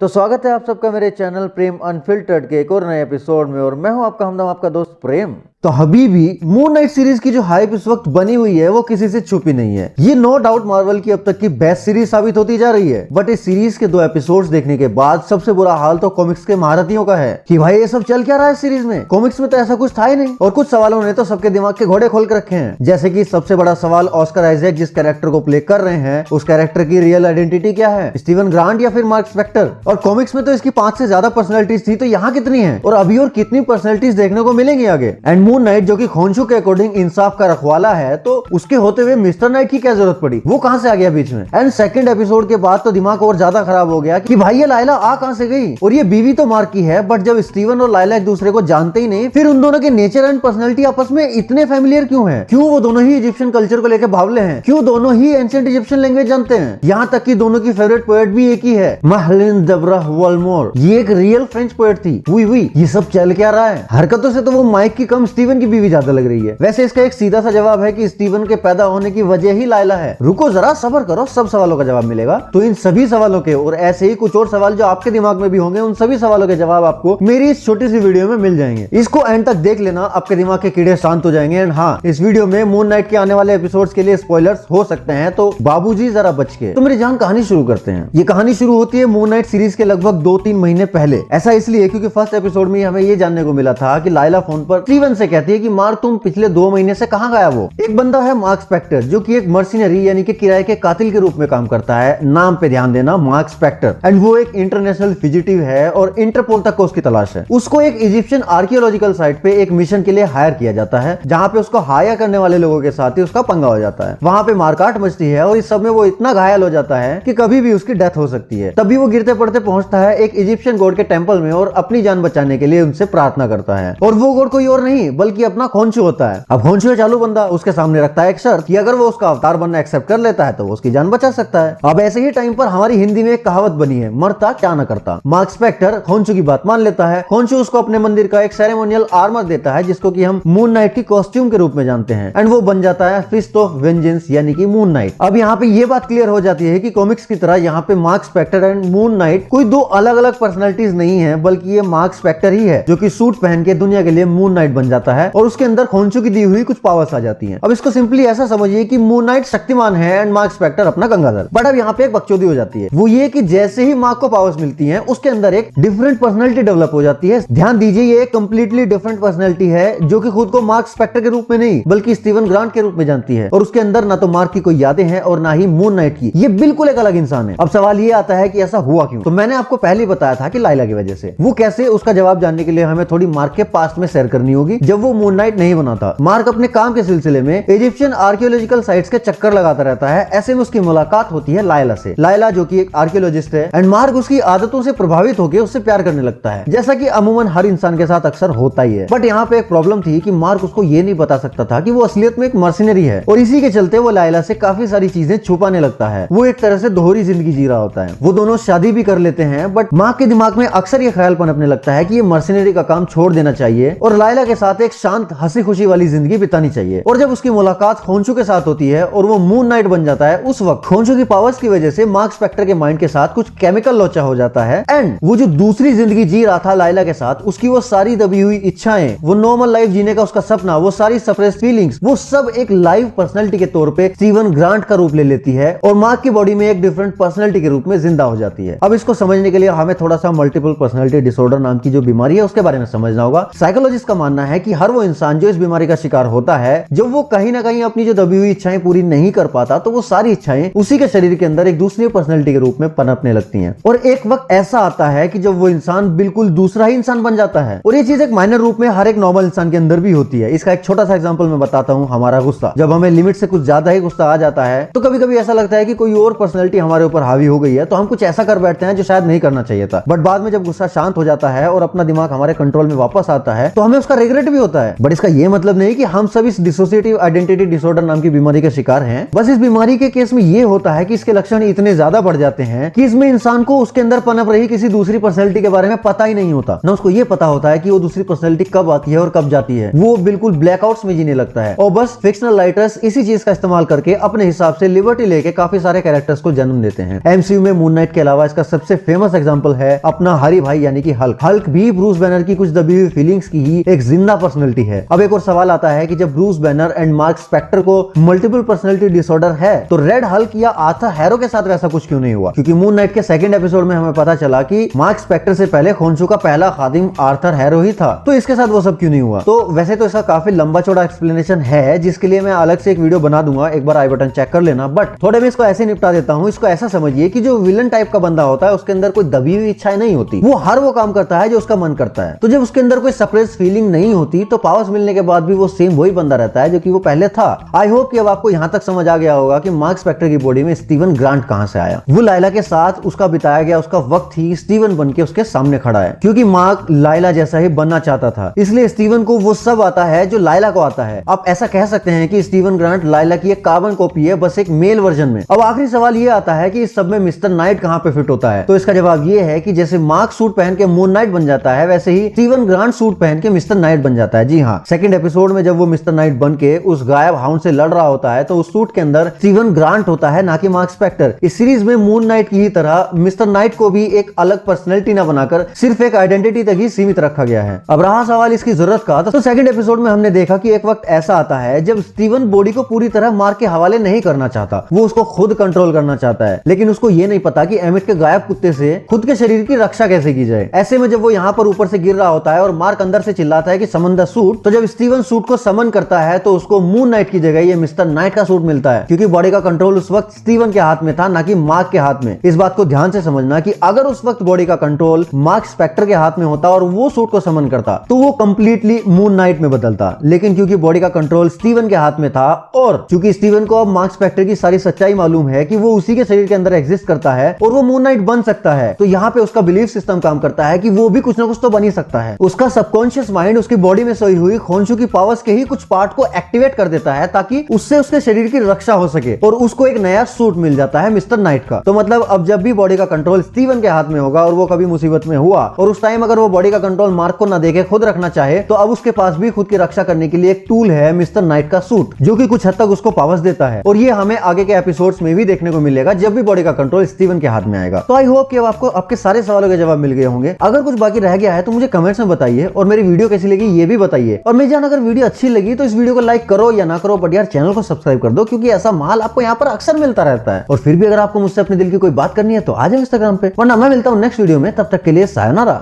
तो स्वागत है आप सबका मेरे चैनल प्रेम अनफिल्टर्ड के एक और नए एपिसोड में। और मैं हूं आपका हमदम, आपका दोस्त प्रेम। तो अभी भी मून नाइट सीरीज की जो हाइप इस वक्त बनी हुई है वो किसी से छुपी नहीं है। ये नो डाउट मार्वल की अब तक की बेस्ट सीरीज साबित होती जा रही है। बट इस सीरीज के 2 एपिसोड्स देखने के बाद सबसे बुरा हाल तो कॉमिक्स के महारथियों का है कि भाई ये सब चल क्या रहा है सीरीज में। कॉमिक्स में तो ऐसा कुछ था ही नहीं। और कुछ सवालों ने तो सबके दिमाग के घोड़े खोल कर रखे हैं। जैसे कि सबसे बड़ा सवाल, ऑस्कर आइजैक जिस कैरेक्टर को प्ले कर रहे हैं उस कैरेक्टर की रियल आइडेंटिटी क्या है, स्टीवन ग्रांट या फिर मार्क स्पेक्टर। और कॉमिक्स में तो इसकी 5 से ज्यादा पर्सनैलिटीज थी, तो यहाँ कितनी है और अभी और कितनी पर्सनैलिटीज देखने को मिलेंगी आगे। एंड मून नाइट जो कि खोंशू के अकॉर्डिंग इंसाफ का रखवाला है, तो उसके होते हुए मिस्टर नाइट की क्या जरूरत पड़ी, वो कहां से आ गया बीच में। एंड सेकंड एपिसोड के बाद तो दिमाग और ज्यादा खराब हो गया कि भाई ये लाइला आ कहां से गई। और ये बीवी तो मार्क की है, बट जब स्टीवन और लाइला एक दूसरे को जानते ही नहीं, फिर उन दोनों के नेचर एंड पर्सनैलिटी आपस में इतने फेमिलियर क्यों है। क्यों वो दोनों ही इजिप्शियन कल्चर को लेकर भावले हैं, क्यों दोनों ही एंशिएंट इजिप्शियन लैंग्वेज जानते हैं। यहाँ तक कि दोनों की फेवरेट पोएट भी एक ही है, महलिन देब्राह वॉलमोर। ये एक रियल फ्रेंच पोएट थी। हुई ये सब चल क्या रहा है। हरकतों से तो वो माइक की कम स्टीवन की बीवी ज्यादा लग रही है। वैसे इसका एक सीधा सा जवाब है कि स्टीवन के पैदा होने की वजह ही लाइला है। रुको जरा, सब्र करो, सब सवालों का जवाब मिलेगा। तो इन सभी सवालों के और ऐसे ही कुछ और सवाल जो आपके दिमाग में भी होंगे, उन सभी सवालों के जवाब आपको मेरी इस छोटी सी वीडियो में मिल जाएंगे। इसको एंड तक देख लेना, आपके दिमाग के कीड़े शांत हो जाएंगे। एंड हाँ, इस वीडियो में मून नाइट के आने वाले एपिसोड्स के लिए स्पॉयलर्स हो सकते हैं, तो बाबूजी जरा बच के। तो मेरी जान, कहानी शुरू करते हैं। ये कहानी शुरू होती है मून नाइट सीरीज के लगभग 2-3 महीने पहले। ऐसा इसलिए क्योंकि फर्स्ट एपिसोड में हमें ये जानने को मिला था कि लाइला फोन पर स्टीवन से कहती है कि मार्क तुम पिछले 2 महीने से कहां गया। वो एक बंदा है मार्क स्पेक्टर, जो कि एक मर्सिनरी यानी कि किराए के कातिल के रूप में काम करता है। नाम पे ध्यान देना, मार्क स्पेक्टर। एंड वो एक इंटरनेशनल फिजिटिव है और इंटरपोल तक को उसकी तलाश है। उसको एक इजिप्शियन आर्कियोलॉजिकल साइट पे एक मिशन के लिए हायर किया जाता है, जहां पे उसको हायर करने वाले लोगों के साथ ही उसका पंगा हो जाता है। वहां पे मारकाट मचती है और इस सब में वो इतना घायल हो जाता है कि कभी भी उसकी डेथ हो सकती है। तभी वो गिरते पड़ते पहुंचता है एक इजिप्शियन गॉड के टेंपल में और अपनी जान बचाने के लिए उनसे प्रार्थना करता है। और वो गॉड कोई और नहीं बल्कि अपना खोंशू होता है। अब खोंशू चालू बंदा उसके सामने रखता है एक शर्त कि अगर वो उसका अवतार बनना एक्सेप्ट कर लेता है तो वो उसकी जान बचा सकता है। अब ऐसे ही टाइम पर हमारी हिंदी में एक कहावत बनी है, मरता क्या न करता। मार्क स्पेक्टर खोंशू की बात मान लेता है। खोंशू उसको अपने मंदिर का एक सेरेमोनियल आर्मर देता है, जिसको कि हम मून नाइट की कॉस्ट्यूम के रूप में जानते हैं। एंड वो बन जाता है फिस्ट ऑफ वेंजेंस यानी कि मून नाइट। अब यहाँ पे ये बात क्लियर हो जाती है कि कॉमिक्स की तरह यहाँ पे Mark Spector and Moon Knight कोई 2 अलग अलग पर्सनैलिटीज नहीं है, बल्कि ये मार्क स्पेक्टर ही है जो कि सूट पहन के दुनिया के लिए मून नाइट बन जाता है और उसके अंदर खोंशू की दी हुई कुछ पावर्स आ जाती हैं। अब इसको सिंपली ऐसा समझिए कि मून नाइट शक्तिमान है एंड मार्क स्पेक्टर अपना गंगाधर। बट अब यहाँ पे एक बकचोदी हो जाती है। वो ये कि जैसे ही मार्क को पावर्स मिलती हैं, उसके अंदर एक डिफरेंट पर्सनैलिटी डेवलप हो जाती है। ध्यान दीजिए, ये एक कंप्लीटली डिफरेंट पर्सनैलिटी है जो कि खुद को मार्क स्पेक्टर के रूप में नहीं बल्कि स्टीवन ग्रांट के रूप में जानती है। और उसके अंदर ना तो मार्क की कोई यादें हैं और ना ही मून नाइट की। ये बिल्कुल एक अलग इंसान है। अब सवाल ये आता है कि ऐसा हुआ क्यों। तो मैंने आपको पहले ही बताया था कि लाइला की वजह से। वो कैसे, उसका जवाब जानने के लिए हमें थोड़ी मार्क के पास्ट में शेयर करनी होगी, जब वो मून नाइट नहीं बना था। मार्क अपने काम के सिलसिले में इजिप्शियन आर्कियोलॉजिकल साइट्स के चक्कर लगाता रहता है। ऐसे में उसकी मुलाकात होती है लाइला से। लाइला जो कि एक आर्कियोलॉजिस्ट है एंड मार्क उसकी आदतों से प्रभावित होकर उससे प्यार करने लगता है, जैसा कि अमूमन हर इंसान के साथ अक्सर होता ही है। बट यहाँ पे एक प्रॉब्लम थी कि मार्क उसको ये नहीं बता सकता था कि वो असलियत में एक मर्सिनरी है और इसी के चलते वो लाइला से काफी सारी चीजें छुपाने लगता है। वो एक तरह से दोहरी जिंदगी जी रहा होता है। वो दोनों शादी भी कर लेते हैं, बट मार्क के दिमाग में अक्सर ये ख्याल पनपने लगता है कि ये मर्सिनरी का काम छोड़ देना चाहिए और लाइला के साथ एक शांत हंसी खुशी वाली जिंदगी बितानी चाहिए। और जब उसकी मुलाकात खोंशू के साथ होती है और वो मून नाइट बन जाता है, उस वक्त खोंशू की पावर्स की वजह से मार्क स्पेक्टर के माइंड के साथ कुछ केमिकल लोचा हो जाता है। एंड वो जो दूसरी जिंदगी जी रहा था लाइला के साथ, उसकी वो सारी दबी हुई इच्छाएं, वो नॉर्मल लाइफ जीने का उसका सपना, वो सारी सप्रेस्ड फीलिंग्स, वो सब एक लाइव पर्सनैलिटी के तौर पे स्टीवन ग्रांट का रूप ले लेती है और मार्क की बॉडी में एक डिफरेंट पर्सनैलिटी के रूप में जिंदा हो जाती है। अब इसको समझने के लिए हमें थोड़ा सा मल्टीपल पर्सनैलिटी डिसऑर्डर नाम की जो बीमारी है उसके बारे में समझना होगा। साइकोलॉजिस्ट का मानना है कि हर वो इंसान जो इस बीमारी का शिकार होता है, जब वो कहीं ना कहीं अपनी जो दबी हुई इच्छाएं पूरी नहीं कर पाता, तो वो सारी इच्छाएं उसी के शरीर के अंदर एक दूसरी पर्सनैलिटी के रूप में पनपने लगती हैं। और एक वक्त ऐसा आता है कि जब वो इंसान बिल्कुल दूसरा ही इंसान बन जाता है। और ये चीज एक माइनर रूप में हर एक नॉर्मल इंसान के अंदर भी होती है। इसका एक छोटा सा एग्जांपल मैं बताता हूँ। हमारा गुस्सा, जब हमें लिमिट से कुछ ज्यादा ही गुस्सा आ जाता है, तो कभी कभी ऐसा लगता है कि कोई और पर्सनैलिटी हमारे ऊपर हावी हो गई है, तो हम कुछ ऐसा कर बैठते हैं जो शायद नहीं करना चाहिए था। बट बाद में जब गुस्सा शांत हो जाता है और अपना दिमाग हमारे कंट्रोल में वापस आता है तो हमें उसका रिग्रेट भी भी होता है। बट इसका ये मतलब नहीं कि हम सब इस डिसोसिएटिव आइडेंटिटी डिसऑर्डर नाम की बीमारी के शिकार हैं। बस इस बीमारी के केस में ये होता है कि इसके लक्षण इतने ज्यादा बढ़ जाते हैं कि इसमें इंसान को उसके अंदर पनप रही किसी दूसरी पर्सनैलिटी के बारे में पता ही नहीं होता। ना उसको ये पता होता है कि वो दूसरी पर्सनैलिटी कब आती है और कब जाती है। वो बिल्कुल ब्लैकआउट्स में जीने लगता है और बस फिक्शनल राइटर्स इसी चीज का इस्तेमाल करके अपने हिसाब से लिबर्टी लेके काफी सारे कैरेक्टर्स को जन्म देते हैं। एमसीयू में मून नाइट के अलावा इसका सबसे फेमस एग्जांपल है अपना हरी भाई यानी कि हल्क। हल्क भी ब्रूस बैनर की कुछ दबी हुई फीलिंग्स की ही एक जिंदा पर्सनैलिटी है। अब एक और सवाल आता है कि जब Bruce Banner and Mark Spector को मल्टीपल पर्सनैलिटी डिसऑर्डर है तो रेड हल्क या आर्थर हैरो के साथ वैसा कुछ क्यों नहीं हुआ? क्योंकि मून नाइट के सेकंड एपिसोड में हमें पता चला कि मार्क स्पेक्टर से पहले खोंसू का पहला खादिम आर्थर हैरो ही था, तो इसके साथ वो सब क्यों नहीं हुआ? तो वैसे तो इसका काफी लंबा चौड़ा एक्सप्लेनेशन है जिसके लिए मैं अलग से एक वीडियो बना दूंगा, एक बार आई बटन चेक कर लेना। बट थोड़े में इसको ऐसे निपटा देता हूँ। इसको ऐसा समझिए कि जो विलन टाइप का बंदा होता है उसके अंदर कोई दबी हुई इच्छाएं नहीं होती, वो हर वो काम करता है जो उसका मन करता है। तो जब उसके अंदर कोई सप्रेस फीलिंग नहीं होती तो पावर्स मिलने के बाद भी वो सेम वही बंदा रहता है जो कि वो पहले था। आई होप कि अब आपको यहां तक समझ आ गया होगा कि मार्क स्पेक्टर की बॉडी में स्टीवन ग्रांट कहां से आया। वो लाइला के साथ उसका बिताया गया उसका वक्त ही स्टीवन बन के उसके सामने खड़ा है, क्योंकि मार्क लाइला जैसा ही बनना चाहता था, इसलिए स्टीवन को वो सब आता है जो लाइला को आता है। आप ऐसा कह सकते हैं कि स्टीवन ग्रांट लाइला की एक कार्बन कॉपी है, बस एक मेल वर्जन में। अब आखिरी सवाल ये आता है कि इस सब में मिस्टर नाइट कहां पे फिट होता है? तो इसका जवाब ये है कि जैसे मार्क सूट पहन के मून नाइट बन जाता है, वैसे ही स्टीवन ग्रांट सूट पहन के मिस्टर नाइट बन जाता है। जी हाँ, सेकंड एपिसोड में जब वो मिस्टर नाइट बन के उस गायब हाउंड से लड़ रहा होता है तो उस सूट के अंदर स्टीवन ग्रांट होता है, ना कि मार्क स्पेक्टर। इस सीरीज में मून नाइट की ही तरह मिस्टर नाइट को भी एक अलग पर्सनैलिटी न बनाकर सिर्फ एक आइडेंटिटी तक ही सीमित रखा गया है। अब रहा सवाल इसकी जरूरत का, तो सेकंड एपिसोड में हमने देखा कि एक वक्त ऐसा आता है जब स्टीवन बॉडी को पूरी तरह मार्क के हवाले नहीं करना चाहता, वो उसको खुद कंट्रोल करना चाहता है, लेकिन उसको ये नहीं पता कि एमिट के गायब कुत्ते से खुद के शरीर की रक्षा कैसे की जाए। ऐसे में जब वो यहाँ पर ऊपर से गिर रहा होता है और मार्क अंदर से चिल्लाता है कि समन द सूट, तो जब स्टीवन सूट को समन करता है तो उसको मून नाइट की जगह ये मिस्टर नाइट का सूट मिलता है, क्योंकि बॉडी का कंट्रोल उस वक्त स्टीवन के हाथ में था, ना कि मार्क के हाथ में। इस बात को ध्यान से समझना कि अगर उस वक्त बॉडी का कंट्रोल मार्क स्पेक्टर के हाथ में होता और वो सूट को समन करता तो वो कंप्लीटली मून नाइट में बदलता, लेकिन क्योंकि बॉडी का कंट्रोल स्टीवन के हाथ में था और क्योंकि स्टीवन को अब मार्क स्पेक्टर की सारी सच्चाई मालूम है कि वो उसी के शरीर के अंदर एग्जिस्ट करता है और वो मून नाइट बन सकता है, तो यहाँ पे उसका बिलीफ सिस्टम काम करता है कि वो भी कुछ ना कुछ तो बन ही सकता है। उसका सबकॉन्शियस माइंड उसकी बॉडी में सोई हुई खोंसू की पावर्स के ही कुछ पार्ट को एक्टिवेट कर देता है ताकि उससे उसके शरीर की रक्षा हो सके, और उसको एक नया सूट मिल जाता है मिस्टर नाइट का। तो मतलब अब जब भी बॉडी का कंट्रोल स्टीवन के हाथ में होगा और वो कभी मुसीबत में हुआ और उस टाइम अगर वो बॉडी का कंट्रोल मार्क को ना देके खुद रखना चाहे, तो अब उसके पास भी खुद की रक्षा करने के लिए एक टूल है मिस्टर नाइट का सूट, जो कि कुछ हद तक उसको पावर्स देता है। और ये हमें आगे के एपिसोड्स में भी देखने को मिलेगा जब भी बॉडी का कंट्रोल स्टीवन के हाथ में आएगा। तो आई होप कि अब आपको आपके सारे सवालों के जवाब मिल गए होंगे। अगर कुछ बाकी रह गया है तो मुझे कमेंट्स में बताइए और मेरी वीडियो कैसी लगी ये भी बताइए। और मेरी जान अगर वीडियो अच्छी लगी तो इस वीडियो को लाइक करो या ना करो, बट यार चैनल को सब्सक्राइब कर दो, क्योंकि ऐसा माल आपको यहाँ पर अक्सर मिलता रहता है। और फिर भी अगर आपको मुझसे अपने दिल की कोई बात करनी है तो आ जाओ इंस्टाग्राम पे, वरना मैं मिलता हूँ नेक्स्ट वीडियो में। तब तक के लिए सायोनारा।